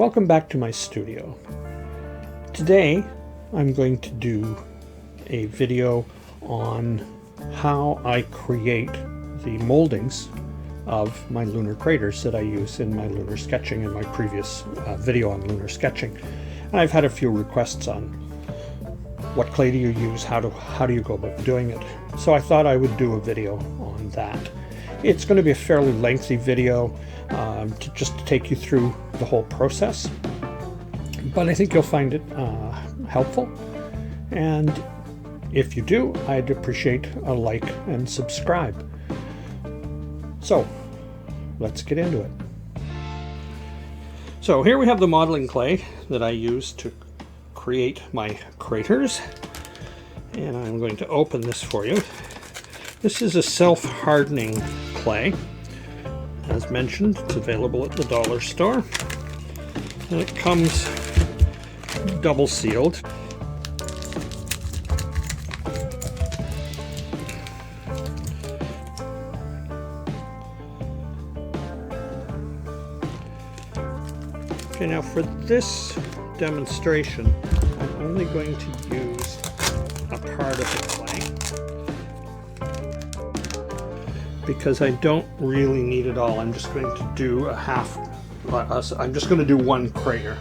Welcome back to my studio. Today I'm going to do a video on how I create the moldings of my lunar craters that I use in my lunar sketching in my previous video on lunar sketching. And I've had a few requests on what clay do you use, how do you go about doing it. So I thought I would do a video on that. It's going to be a fairly lengthy video just to take you through the whole process, but I think you'll find it helpful, and if you do, I'd appreciate a like and subscribe. So let's get into it. So here we have the modeling clay that I use to create my craters, and I'm going to open this for you. This is a self-hardening clay. As mentioned, it's available at the dollar store, and it comes double sealed. Okay, now for this demonstration, I'm only going to use a part of the clay, because I don't really need it all. I'm just going to do I'm just going to do one crater,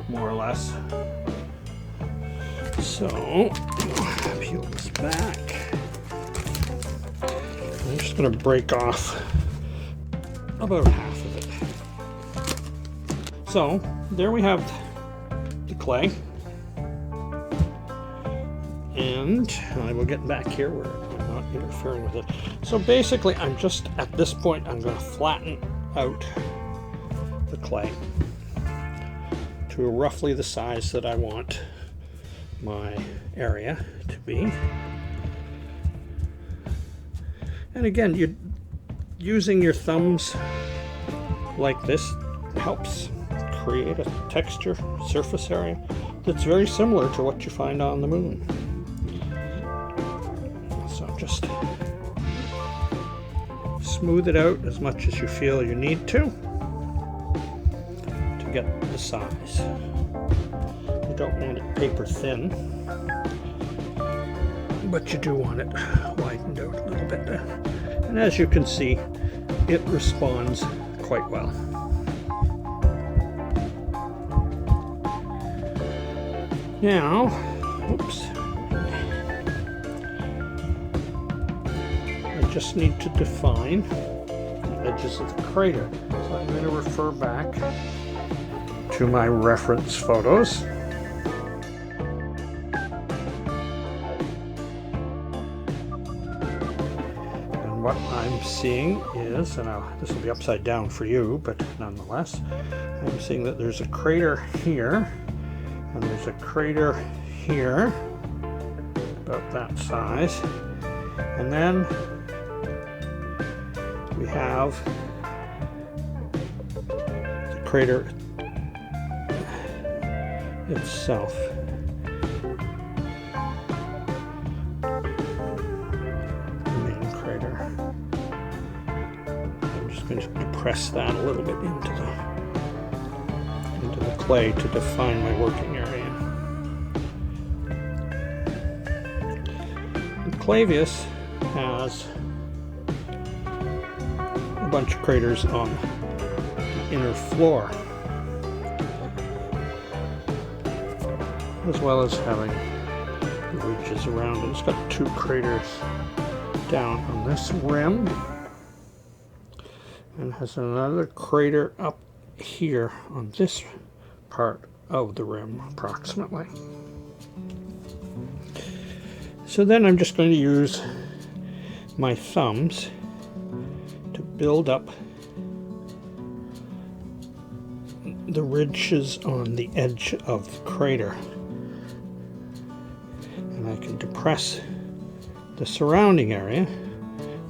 more or less. So, peel this back. I'm just going to break off about half of it. So, there we have the clay. And I will get back here where I'm not interfering with it. So basically, at this point, I'm going to flatten out the clay to roughly the size that I want my area to be. And again, using your thumbs like this helps create a texture, surface area that's very similar to what you find on the moon. So just smooth it out as much as you feel you need to get the size. You don't want it paper thin, but you do want it widened out a little bit. And as you can see, it responds quite well. Now, oops. I just need to define the edges of the crater. So I'm going to refer back to my reference photos. And what I'm seeing is, and this will be upside down for you, but nonetheless, I'm seeing that there's a crater here, and there's a crater here, about that size, and then we have the crater itself. The main crater. I'm just going to press that a little bit into the clay to define my working area. The clavius has a bunch of craters on the inner floor, as well as having ridges around it. It's got two craters down on this rim, and has another crater up here on this part of the rim, approximately. So then I'm just going to use my thumbs to build up the ridges on the edge of the crater. And I can depress the surrounding area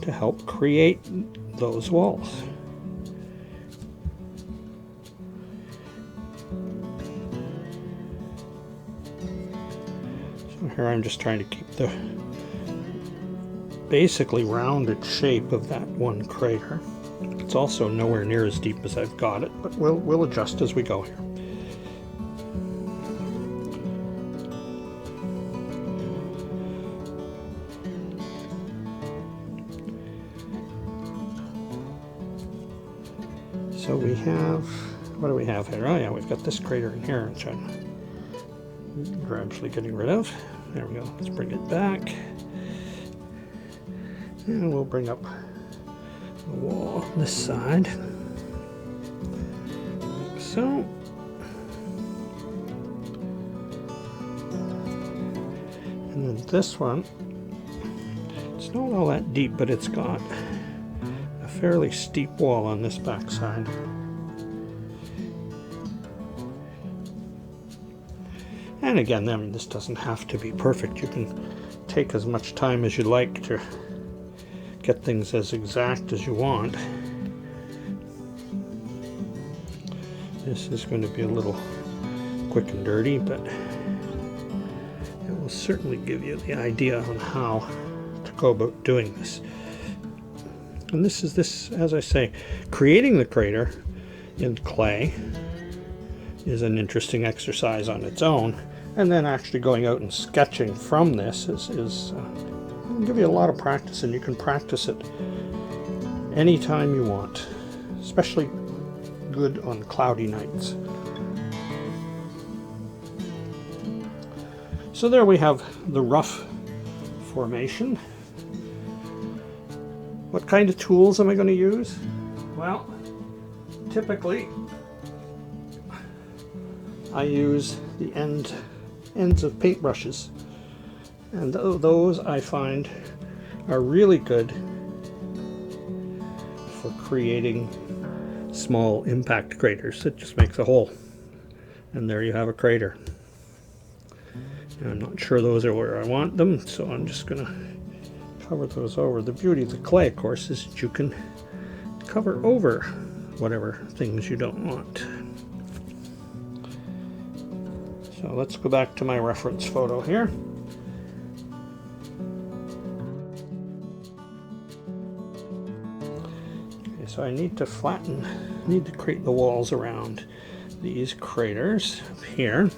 to help create those walls. So here I'm just trying to keep the basically rounded shape of that one crater. It's also nowhere near as deep as I've got it, but we'll adjust as we go here. So we have, what do we have here? Oh yeah, we've got this crater in here, which I'm gradually getting rid of. There we go. Let's bring it back. And we'll bring up the wall on this side. Like so. And then this one, it's not all that deep, but it's got a fairly steep wall on this back side. And again, I mean, this doesn't have to be perfect. You can take as much time as you like to get things as exact as you want. This is going to be a little quick and dirty, but it will certainly give you the idea on how to go about doing this. And this, as I say, creating the crater in clay is an interesting exercise on its own. And then actually going out and sketching from this will give you a lot of practice, and you can practice it anytime you want, especially good on cloudy nights. So there we have the rough formation. What kind of tools am I going to use? Well, typically I use the ends of paintbrushes, and those I find are really good for creating small impact craters. It just makes a hole, and there you have a crater. And I'm not sure those are where I want them, so I'm just going to cover those over. The beauty of the clay, of course, is that you can cover over whatever things you don't want. So let's go back to my reference photo here. Okay, so I need to create the walls around these craters up here.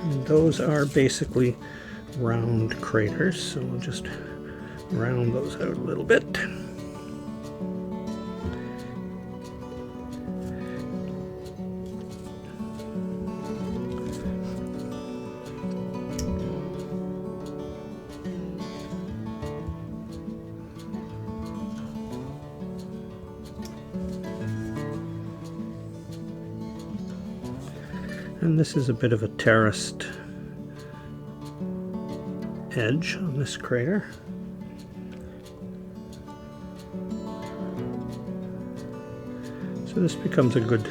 And those are basically round craters, so we'll just round those out a little bit. And this is a bit of a terraced edge on this crater. So this becomes a good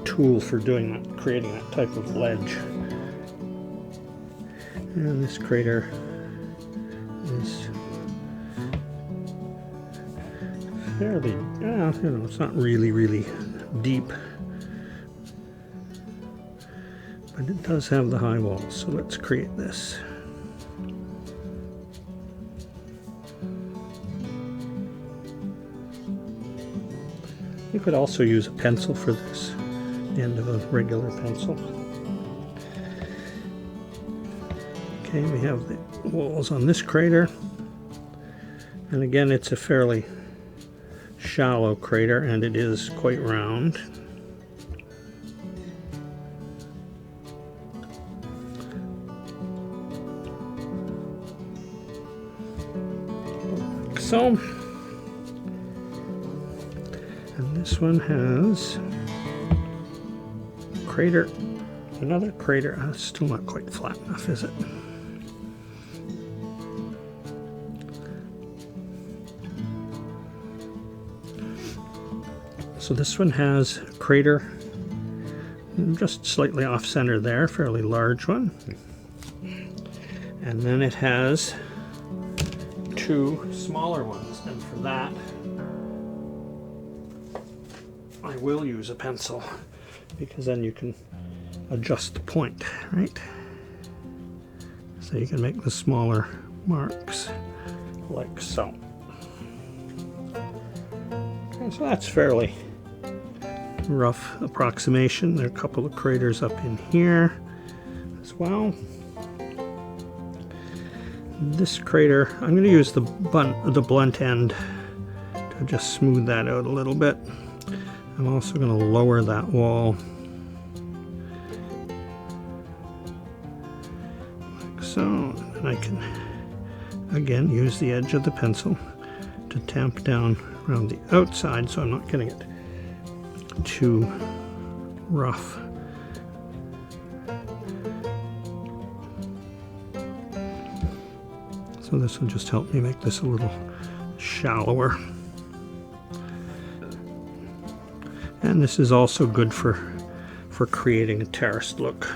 tool for doing that, creating that type of ledge. And this crater is fairly, it's not really deep, but it does have the high walls. So let's create this. You could also use a pencil for this, the end of a regular pencil. Okay, we have the walls on this crater, and again it's a fairly shallow crater, and it is quite round. Like so. And this one has a crater, another crater. It's still not quite flat enough, is it? So this one has a crater just slightly off center there, fairly large one. And then it has two smaller ones, and for that I will use a pencil, because then you can adjust the point, right? So you can make the smaller marks like so. Okay, so that's fairly rough approximation. There are a couple of craters up in here as well. This crater, I'm going to use the blunt end just smooth that out a little bit. I'm also going to lower that wall like so, and I can again use the edge of the pencil to tamp down around the outside so I'm not getting it too rough. So this will just help me make this a little shallower. And this is also good for creating a terraced look.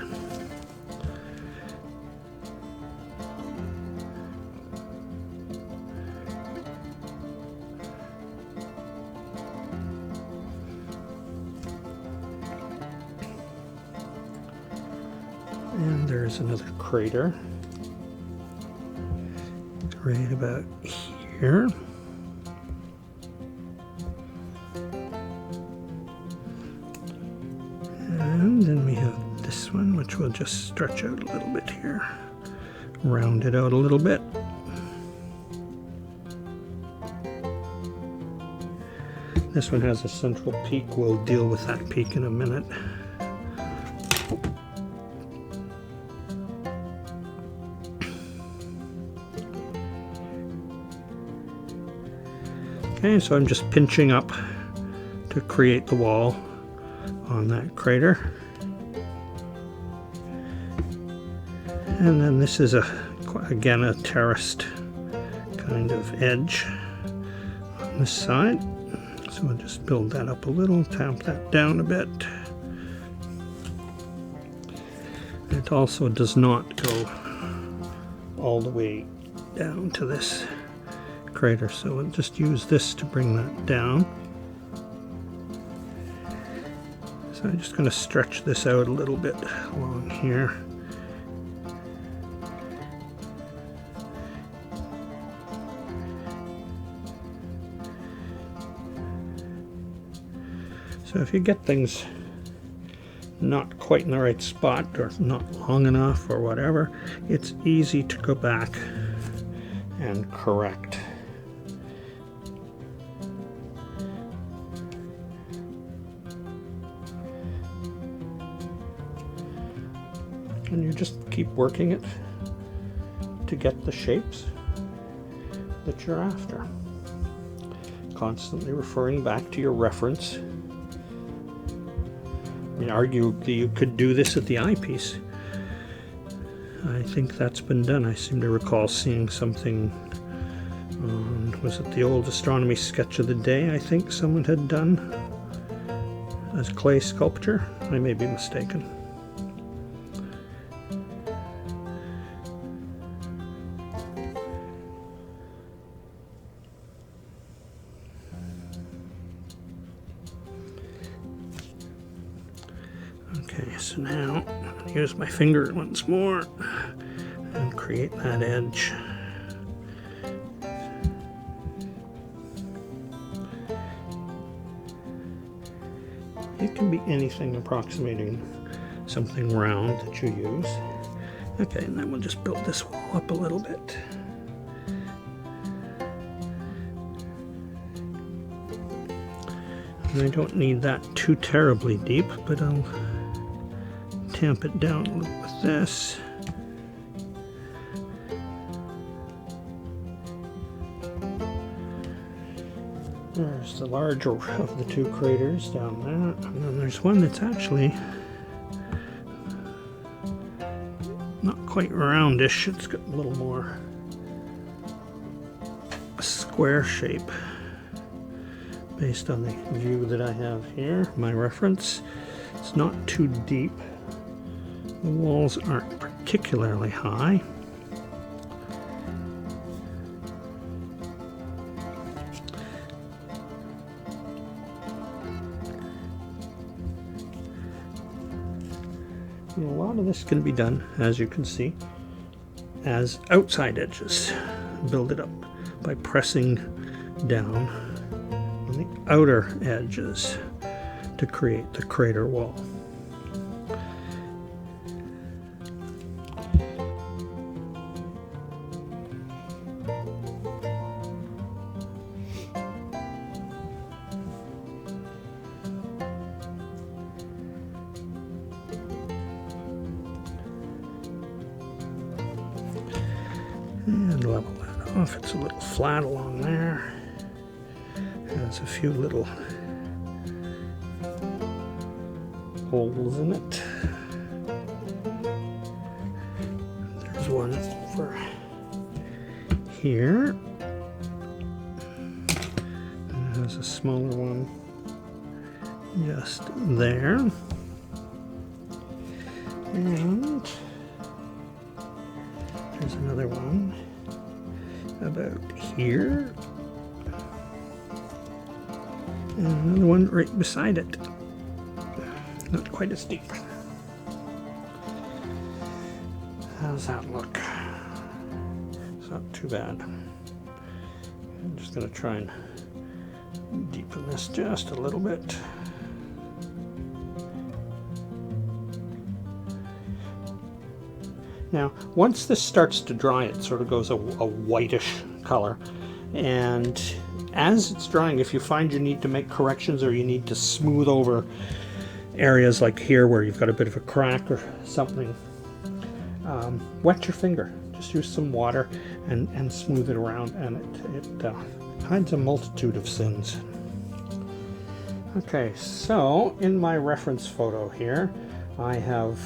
And there's another crater right about here. And then we have this one, which we'll just stretch out a little bit here, round it out a little bit. This one has a central peak. We'll deal with that peak in a minute. Okay, so I'm just pinching up to create the wall on that crater. And then this is again a terraced kind of edge on this side. So we'll just build that up a little, tamp that down a bit. It also does not go all the way down to this crater, so we'll just use this to bring that down. So I'm just going to stretch this out a little bit along here. So if you get things not quite in the right spot or not long enough or whatever, it's easy to go back and correct. And you just keep working it to get the shapes that you're after. Constantly referring back to your reference. I mean, arguably you could do this at the eyepiece. I think that's been done. I seem to recall seeing something on, was it the old astronomy sketch of the day, I think someone had done as clay sculpture? I may be mistaken. Okay, so now I'm going to use my finger once more and create that edge. It can be anything approximating something round that you use. Okay, and then we'll just build this wall up a little bit. And I don't need that too terribly deep, but I'll tamp it down a little with this. There's the larger of the two craters down there, and then there's one that's actually not quite roundish. It's got a little more square shape based on the view that I have here, my reference. It's not too deep. The walls aren't particularly high. And a lot of this can be done, as you can see, as outside edges. Build it up by pressing down on the outer edges to create the crater wall. And level that off. It's a little flat along there. There's a few little holes in it. There's one over here. And there's a smaller one just there. And there's another one about here. And another one right beside it. Not quite as deep. How's that look? It's not too bad. I'm just going to try and deepen this just a little bit. Now, once this starts to dry, it sort of goes a whitish color. And as it's drying, if you find you need to make corrections or you need to smooth over areas like here where you've got a bit of a crack or something, wet your finger. Just use some water and smooth it around, and it hides a multitude of sins. Okay, so in my reference photo here, I have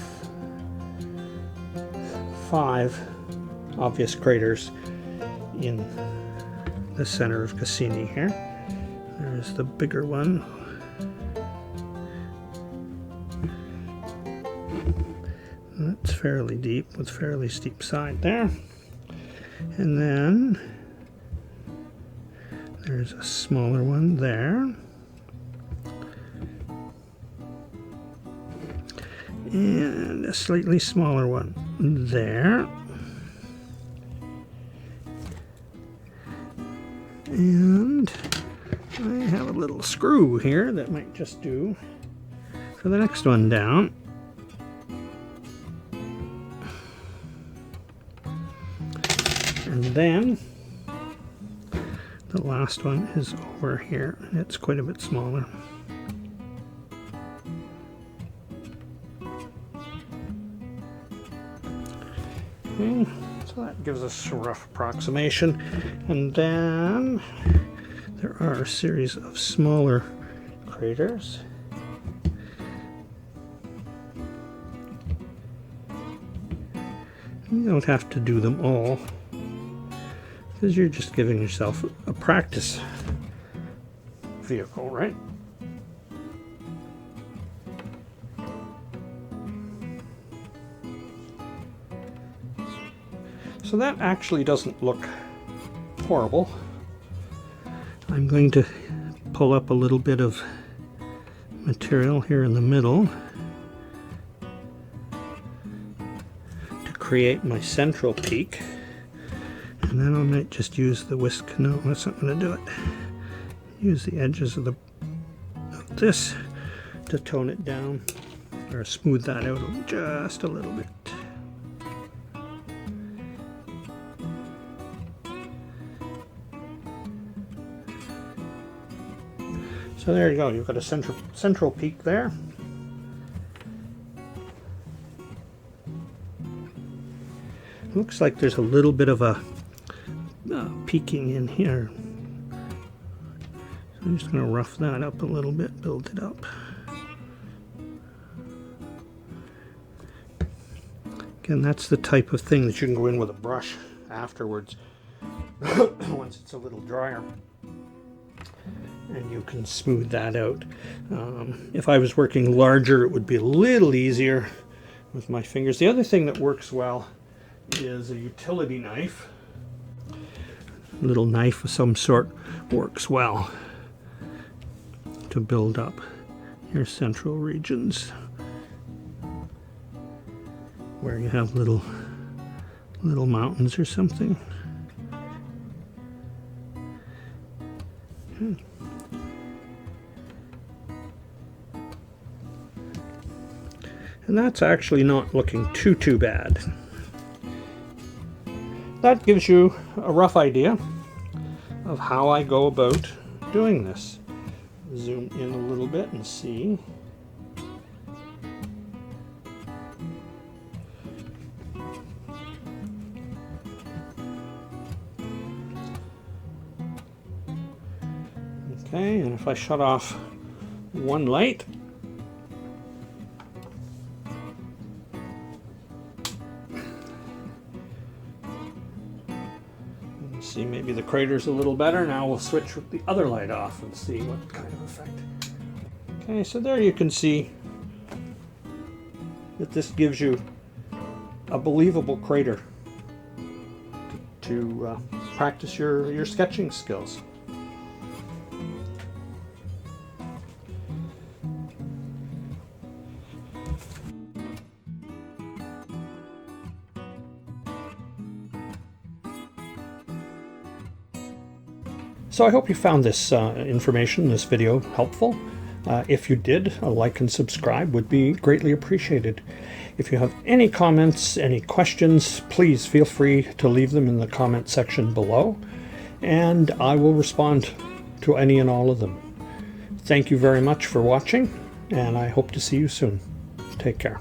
5 obvious craters in the center of Cassini here. There's the bigger one. That's fairly deep with fairly steep side there. And then there's a smaller one there. And a slightly smaller one there. And I have a little screw here that might just do for the next one down. And then the last one is over here. It's quite a bit smaller. Okay, so that gives us a rough approximation. And then there are a series of smaller craters. You don't have to do them all, because you're just giving yourself a practice vehicle, right? So that actually doesn't look horrible. I'm going to pull up a little bit of material here in the middle to create my central peak. And then I might just use the whisk. No, that's not going to do it. Use the edges of this to tone it down, or smooth that out just a little bit. So there you go. You've got a central peak there. Looks like there's a little bit of a peaking in here. So I'm just going to rough that up a little bit, build it up. Again, that's the type of thing that you can go in with a brush afterwards once it's a little drier. And you can smooth that out. If I was working larger, it would be a little easier with my fingers. The other thing that works well is a utility knife. A little knife of some sort works well to build up your central regions where you have little mountains or something. And that's actually not looking too bad. That gives you a rough idea of how I go about doing this. Zoom in a little bit and see. Okay, and if I shut off one light, see, maybe the crater's a little better. Now we'll switch the other light off and see what kind of effect. Okay, so there you can see that this gives you a believable crater to practice your sketching skills. So I hope you found this information, this video, helpful. If you did, a like and subscribe would be greatly appreciated. If you have any comments, any questions, please feel free to leave them in the comment section below, and I will respond to any and all of them. Thank you very much for watching, and I hope to see you soon. Take care.